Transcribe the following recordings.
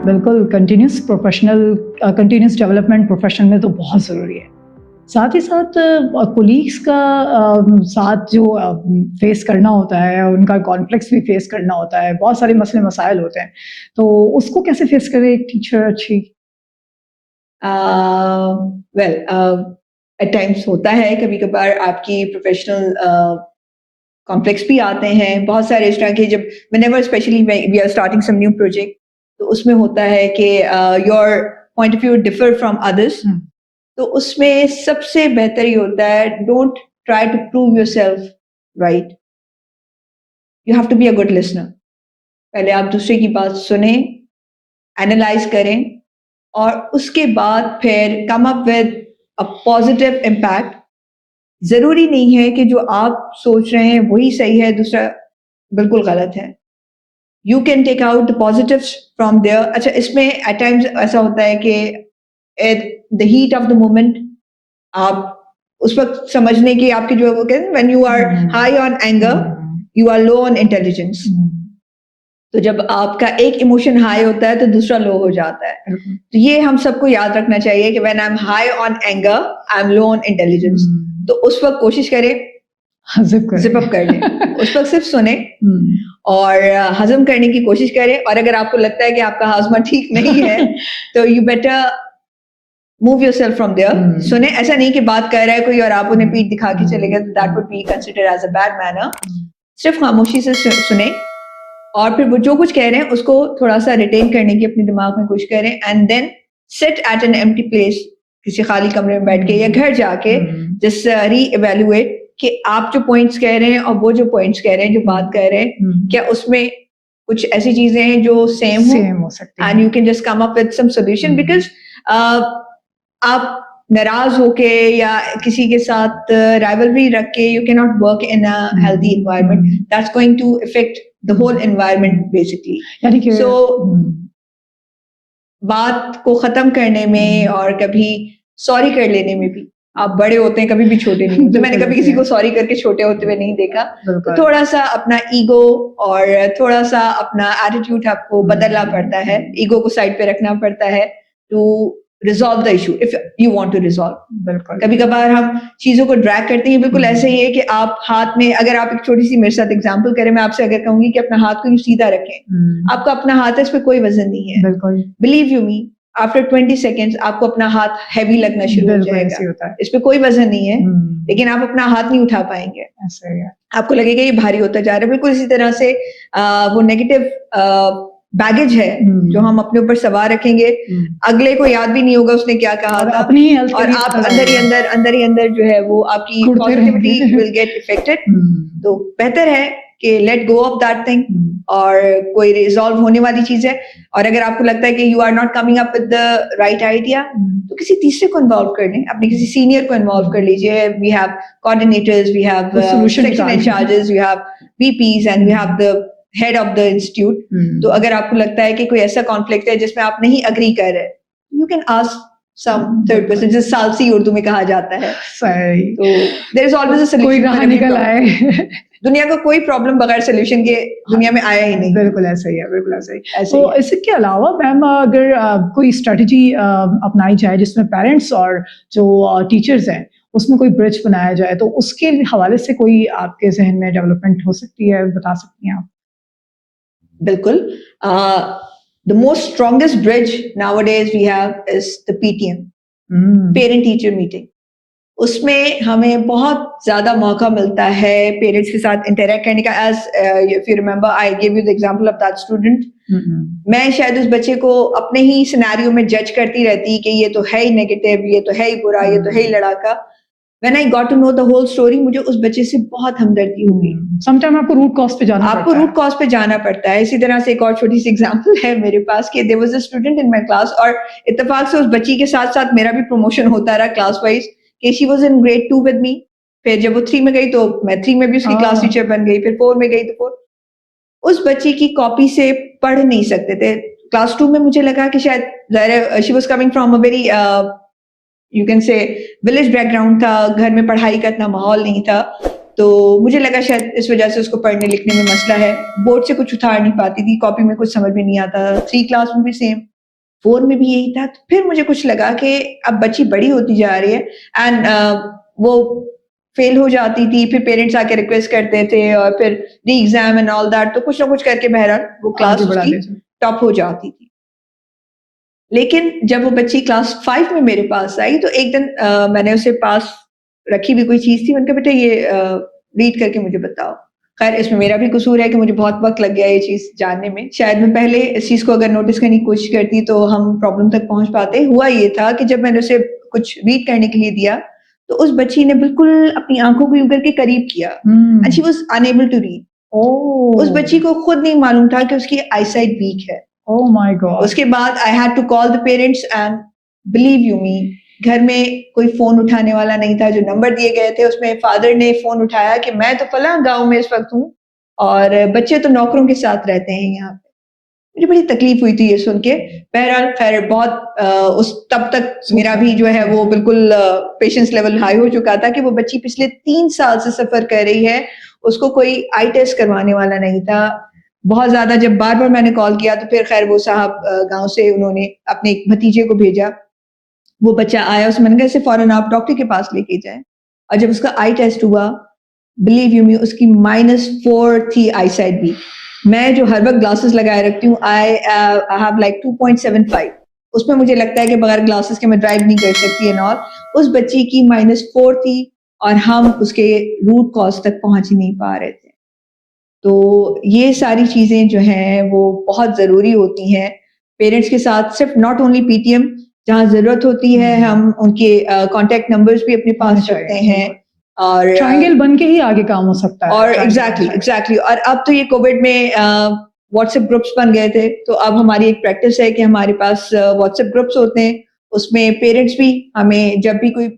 बिल्कुल continuous development profession में तो बहुत ज़रूरी है। साथ ही साथ कोलीग्स का साथ जो फेस करना होता है, उनका कॉन्फ्लिक्ट्स भी फेस करना होता है, बहुत सारे मसले मसाइल होते हैं, तो उसको कैसे फेस करे एक टीचर अच्छी? वेल एट टाइम्स होता है, कभी कभार आपकी प्रोफेशनल कॉम्प्लेक्स भी आते हैं, बहुत सारे इस तरह के, जब whenever specially we are starting some new project, तो उसमें होता है कि your point of view differ from others. तो उसमें सबसे बेहतर ये होता है, don't try to prove yourself right, you have to be a good listener. पहले आप दूसरे की बात सुने, एनालाइज करें, और उसके बाद फिर कम up with a positive impact. जरूरी नहीं है कि जो आप सोच रहे हैं वही सही है, दूसरा बिल्कुल गलत है। You can take out the positives from there. अच्छा, इसमें एट टाइम्स ऐसा होता है कि at the heat of the moment आप उस वक्त समझने की आपकी जो वो कहते हैं, when you are high on anger you are low on intelligence. तो जब आपका एक इमोशन हाई होता है तो दूसरा लो हो जाता है। तो ये हम सबको याद रखना चाहिए कि when I am high on anger I am low on intelligence. तो उस वक्त कोशिश करें जिप अप कर लें, उस वक्त सिर्फ सुने और हजम करने की कोशिश करें। और अगर आपको लगता है कि आपका हाजमा ठीक नहीं है तो you better move yourself from there. सुने, ऐसा नहीं कि बात कर रहा है कोई और आप उन्हें पीठ दिखा के चले गए, that would be considered as a bad manner. सिर्फ खामोशी से सुने, और फिर वो जो कुछ कह रहे हैं उसको थोड़ा सा रिटेन करने की अपने दिमाग में कोशिश करें, and then sit at an empty place, किसी खाली कमरे में बैठ के या घर जाके जस्ट री इवेल्युएट कि आप जो पॉइंट्स कह रहे हैं और वो जो पॉइंट्स कह रहे हैं, जो बात कह रहे हैं, क्या उसमें कुछ ऐसी चीजें हैं जो सेम हो सकती हैं, and you can just come up with some solution. Because आप नाराज होके या किसी के साथ राइवलरी रख के you can not work in a healthy environment, that's going to effect the whole environment basically. So बात को खत्म करने में और कभी सॉरी कर लेने में भी, आप बड़े होते हैं, कभी भी छोटे नहीं होते। मैंने कभी किसी को सॉरी करके छोटे होते हुए नहीं देखा। तो थोड़ा सा अपना ईगो और थोड़ा सा अपना एटीट्यूड आपको बदलना पड़ता है, ईगो को साइड पे रखना पड़ता है to resolve the issue if you want to resolve. कभी कभार हम चीजों को ड्रैग करते हैं, बिल्कुल ऐसे ही है कि आप हाथ में, अगर आप एक छोटी सी मेरे साथ एग्जांपल करें, मैं आपसे अगर कहूंगी कि अपना हाथ को यूं सीधा रखें, आपका अपना हाथ है, इस पे कोई वजन नहीं है। Believe you me, after 20 seconds आपको अपना हाथ हैवी लगना शुरू हो जाएगा, इस पे कोई वजन नहीं है, लेकिन आप अपना हाथ नहीं उठा पाएंगे, आपको लगेगा ये भारी होता जा रहा है। बिल्कुल इसी तरह से वो नेगेटिव बैगेज है जो हम अपने ऊपर सवार रखेंगे, अगले को याद भी नहीं होगा उसने क्या कहा था, अपनी और आप अंदर ही अंदर जो है वो आपकी पॉजिटिविटी विल गेट इफेक्टेड। तो बेहतर है कि let go of that thing, और कोई रिजॉल्व होने वाली चीज है। और अगर आपको लगता है कि you are not coming up with the right idea, तो किसी तीसरे को इन्वॉल्व कर लें, अपने किसी सीनियर को इन्वॉल्व कर लीजिए। We have coordinators, we have section incharges, we have VPs, and we have the head of the institute. तो अगर आपको लगता है कि कोई ऐसा कॉन्फ्लिक्ट है जिसमें आप नहीं अग्री कर रहे, you can ask some third person, जिसे सालसी उर्दू में कहा जाता है। सही। तो there is always a solution, कोई राह निकल आए। दुनिया का कोई प्रॉब्लम बगैर सोल्यूशन के दुनिया में आया ही नहीं। बिल्कुल ऐसा ही है, बिल्कुल ऐसा ही। तो इसके अलावा मैम, अगर कोई स्ट्रेटजी अपनाई जाए जिसमें पेरेंट्स और जो टीचर्स हैं उसमें कोई ब्रिज बनाया जाए, तो उसके हवाले से कोई आपके जहन में डेवलपमेंट हो सकती है, बता सकती हैं आप? बिल्कुल। The most strongest bridge nowadays we have is the PTM, parent teacher meeting. उसमें हमें बहुत ज्यादा मौका मिलता है पेरेंट्स के साथ इंटरेक्ट करने का। As if you remember, I give you the example of that student. मैं शायद उस बच्चे को अपने ही सिनेरियो में जज करती रहती कि ये तो है ही नेगेटिव, ये तो है ही बुरा, ये तो है ही लड़ाका। When I got to know the whole story, मुझे उस बच्चे से बहुत हमदर्दी हो गई। Sometime आपको रूट कॉज पे जाना पड़ता है। इसी तरह से एक और छोटी सी एग्जांपल है मेरे पास कि there was a student in my class, और इत्तेफाक से उस बच्ची के साथ साथ मेरा भी प्रमोशन होता रहा क्लास वाइज, कि she was in grade 2 with me। फिर जब वो 3 में गई तो मैं 3 में भी उसकी क्लास टीचर बन गई, फिर 4 में गई तो 4। उस बच्ची की कॉपी से पढ़ नहीं सकते थे। क्लास 2 में मुझे लगा कि शायद she was coming from a very you can say village background था, घर में पढ़ाई का इतना माहौल नहीं था, तो मुझे लगा शायद इस वजह से उसको पढ़ने लिखने में मसला है। बोर्ड से कुछ उतार नहीं पाती थी, कॉपी में कुछ समझ में नहीं आता। 3 क्लास में भी सेम। फोन में भी यही था। तो फिर मुझे कुछ लगा कि अब बच्ची बड़ी होती जा रही है एंड वो फेल हो जाती थी, फिर पेरेंट्स आके रिक्वेस्ट करते थे और फिर री एग्जाम एंड ऑल दैट, तो कुछ ना कुछ करके बहरहाल वो क्लास आगे बढ़ा उसकी लीजिए। टॉप हो जाती थी। लेकिन जब वो बच्ची क्लास 5 में मेरे पास आई तो एक दिन मैंने उसे पास रखी हुई कोई चीज थी, मैंने कहा बेटा ये रीड करके मुझे बताओ। खैर इसमें मेरा भी कसूर है कि मुझे बहुत वक्त लग गया ये चीज जानने में। शायद मैं पहले इस चीज को अगर नोटिस करने की कोशिश करती तो हम प्रॉब्लम तक पहुंच पाते। हुआ ये था कि जब मैंने उसे कुछ रीड करने के लिए दिया तो उस बच्ची ने बिल्कुल अपनी आंखों को यूं करके करीब किया and she was unable to read. उस बच्ची को खुद नहीं मालूम था कि उसकी आईसाइट वीक है। Oh my god. उसके बाद I had to call the parents and believe you me, घर में कोई फोन उठाने वाला नहीं था। जो नंबर दिए गए थे उसमें फादर ने फोन उठाया कि मैं तो फला गांव में इस वक्त हूँ और बच्चे तो नौकरों के साथ रहते हैं यहाँ पे। मुझे बड़ी तकलीफ हुई थी ये सुन के। बहरहाल खैर बहुत उस तब तक मेरा भी जो है वो बिल्कुल पेशेंस लेवल हाई हो चुका था कि वो बच्ची पिछले 3 साल से सफर कर रही है, उसको कोई आई टेस्ट करवाने वाला नहीं था। बहुत ज्यादा जब बार बार मैंने कॉल किया तो फिर खैर वो साहब गांव से उन्होंने अपने एक भतीजे को भेजा। वो बच्चा आया, उसमें मैंने कहा इसे फौरन आप डॉक्टर के पास लेके जाएं। और जब उसका आई टेस्ट हुआ, बिलीव यू मी, उसकी -4 थी आई साइड भी। मैं जो हर वक्त ग्लासेस लगाए रखती हूँ, आई हैव लाइक 2.75, उसमें मुझे लगता है कि बगैर ग्लासेस के मैं ड्राइव नहीं कर सकती एंड ऑल। उस बच्ची की -4 थी और हम उसके रूट कॉज तक पहुंच ही नहीं पा रहे थे। तो ये सारी चीजें जो हैं वो बहुत जरूरी होती हैं पेरेंट्स के साथ। सिर्फ नॉट ओनली पीटीएम, जहाँ जरूरत होती है हम उनके कांटेक्ट नंबर्स भी अपने पास रखते हैं और ट्रायंगल बन के ही आगे काम हो सकता है। और एग्जैक्टली। और अब तो ये कोविड में व्हाट्सएप ग्रुप्स बन गए थे, तो अब हमारी एक प्रैक्टिस है कि हमारे पास व्हाट्सएप ग्रुप्स होते हैं। उसमें पेरेंट्स भी हमें जब भी कोई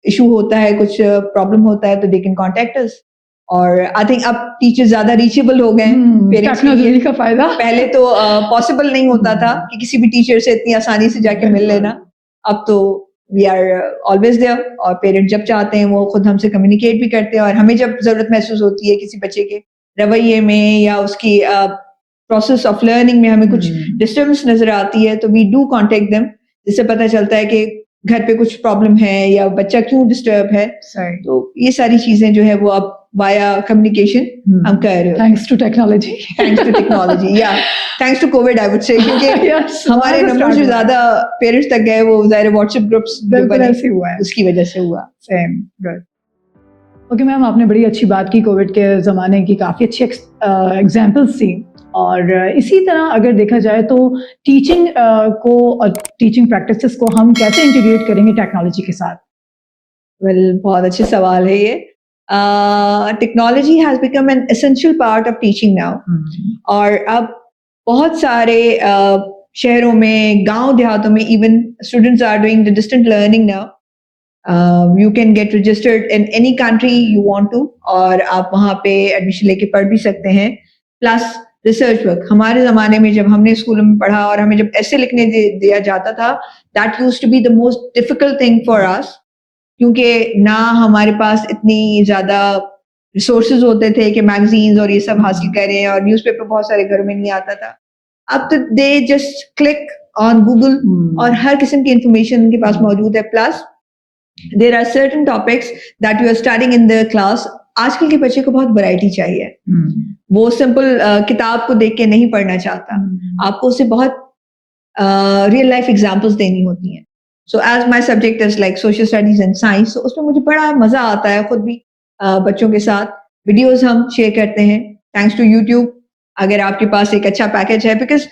इशू होता है, कुछ प्रॉब्लम होता है, तो दे कैन कॉन्टेक्ट अस। और आई थिंक अब टीचर्स ज्यादा रीचेबल हो गए हैं पेरेंट्स टेक्नोलॉजी का फायदा। पहले तो पॉसिबल नहीं होता था कि किसी भी टीचर से इतनी आसानी से जाके मिल लेना। अब तो वी आर ऑलवेज देयर और पेरेंट जब चाहते हैं वो खुद हमसे कम्युनिकेट भी करते हैं। और हमें जब जरूरत महसूस होती है किसी बच्चे के रवैये में या उसकी प्रोसेस ऑफ लर्निंग में हमें कुछ डिस्टर्बेंस नजर आती है, तो वी डू कॉन्टेक्ट देम, जिससे पता चलता है कि घर पे कुछ प्रॉब्लम है या बच्चा क्यों डिस्टर्ब है। तो ये सारी चीजें जो है वो अब वाया कम्युनिकेशन हम कर रहे हो। Thanks to technology. या thanks to Covid I would say, क्योंकि हमारे नंबर जो ज्यादा पेरेंट्स तक गए वो ज़ाहिर व्हाट्सएप ग्रुप्स जो बने हुआ है, उसकी वजह से हुआ। Same good. ओके मैम, आपने बड़ी अच्छी बात की, कोविड के ज़माने की काफ़ी अच्छी एग्जांपल्स दी। और इसी तरह अगर देखा जाए तो टीचिंग को और टीचिंग प्रैक्टिसेस को हम कैसे इंटीग्रेट करेंगे टेक्नोलॉजी के साथ? वेल, बहुत अच्छे सवाल है ये। Technology has become an essential part of teaching now. और अब बहुत सारे शहरों में, गांव देहातों में even students are doing the distant learning now. You can get registered in any country you want to और आप वहाँ पे एडमिशन लेके पढ़ भी सकते हैं। प्लस रिसर्च वर्क, हमारे ज़माने में जब हमने स्कूल में पढ़ा और हमें जब ऐसे लिखने दिया जाता था, that used to be the most difficult thing for us, क्योंकि ना हमारे पास इतनी ज़्यादा रिसोर्सेज होते थे कि मैगजीन्स और ये सब हासिल करें, और न्यूज़पेपर बहुत सारे घरों में नहीं आता था। अब तो they just click on Google और हर किस्म की इंफॉर्मेशन उनके पास मौजूद है। Plus there are certain topics that you are studying in the class। आजकल के बच्चे को बहुत वैरायटी चाहिए। वो सिंपल किताब को देख के नहीं पढ़ना चाहता, आपको उसे बहुत रियल लाइफ एग्जांपल्स देनी होती हैं। So as my subject is like social studies and science, तो उसमें मुझे बड़ा मजा आता है। खुद भी बच्चों के साथ वीडियोस हम शेयर करते हैं थैंक्स टू यूट्यूब। अगर आपके पास एक अच्छा पैकेज है, बिकॉज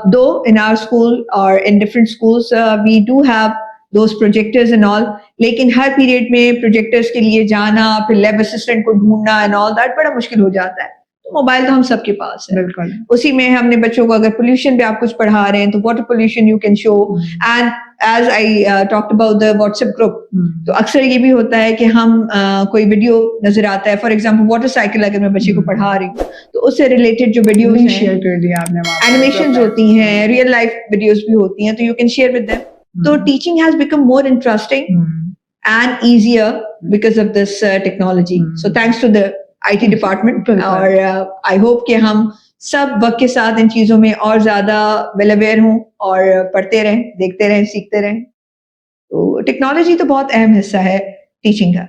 दो इन आवर स्कूल और in different schools we do have those projectors and all, लेकिन हर पीरियड में प्रोजेक्टर्स के लिए जाना, फिर लैब असिस्टेंट को ढूंढना एंड ऑल दैट बड़ा मुश्किल हो जाता है। तो मोबाइल तो हम सबके पास है, बिल्कुल। उसी में हमने बच्चों को अगर पोल्यूशन पे आप कुछ पढ़ा रहे हैं तो water pollution you can show. And as I talked about the WhatsApp group, तो अक्सर ये भी होता है कि हम कोई वीडियो नजर आता है, फॉर एग्जांपल वाटर साइकिल अगर मैं बच्चे को पढ़ा रही हूँ तो उससे रिलेटेड जो वीडियोस हैं, शेयर कर दिया आपने, एनिमेशंस होती हैं, रियल लाइफ वीडियोस भी होती हैं, तो you can share with them. So teaching has become more interesting and easier because of this technology. So thanks to the IT department, और I hope कि हम सब वक्त के साथ इन चीज़ों में और ज़्यादा वेल अवेयर हों और पढ़ते रहें, देखते रहें, सीखते रहें। तो टेक्नोलॉजी तो बहुत अहम हिस्सा है टीचिंग का।